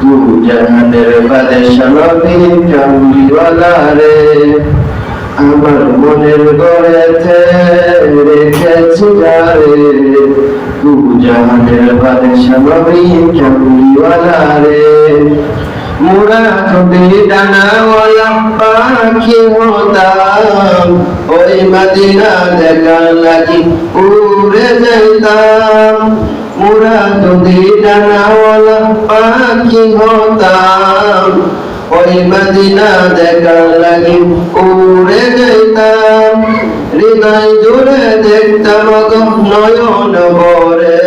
দু জাহানের বাদশা নবী কামলিওয়ালা রে, আমার মনের গড়েতে রেখেছি যারে, দু জাহানের বাদশা নবী কামলিওয়ালা রে। মোরা যদি ডানাওয়ালা পাখি হতাম, ওই মদিনা দেখার লাগি উড়ে যাইতাম। মোরা যদি ডানাওয়ালা পাখি হতাম, ওই মদিনা দেখার লাগি উড়ে যাইতাম। হৃদয় জুড়ে দেখতাম গো নয়ন ভরে,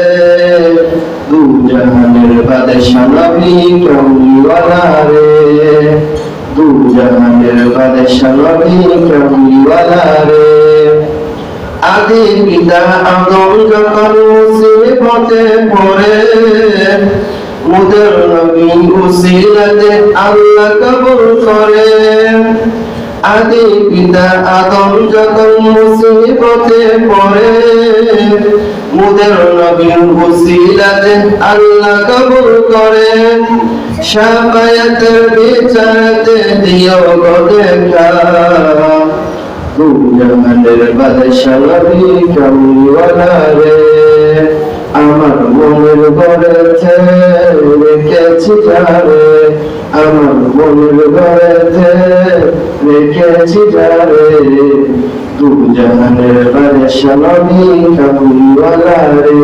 দু জাহানের বাদশা নবী কামলিওয়ালা রে, দু জাহানের বাদশা নবী কামলিওয়ালা রে। আদি পিতা আদম যখন মুসিবতে পড়ে, মুদের নবী উসিলাতে আল্লাহ কবুল করে। আদি পিতা আদম যখন মুসিবতে পড়ে, মুদের নবী উসিলাতে আল্লাহ কবুল করে। শাফায়াতের বিচারতে দিও গো দেখা, দু জাহানের বাদশা নবী কামলিওয়ালা রে, আমার মনের গড়েতে রেখেছি যারে, আমার মনের গড়েতে রেখেছি যারে, দু জাহানের বাদশা নবী কামলিওয়ালা রে।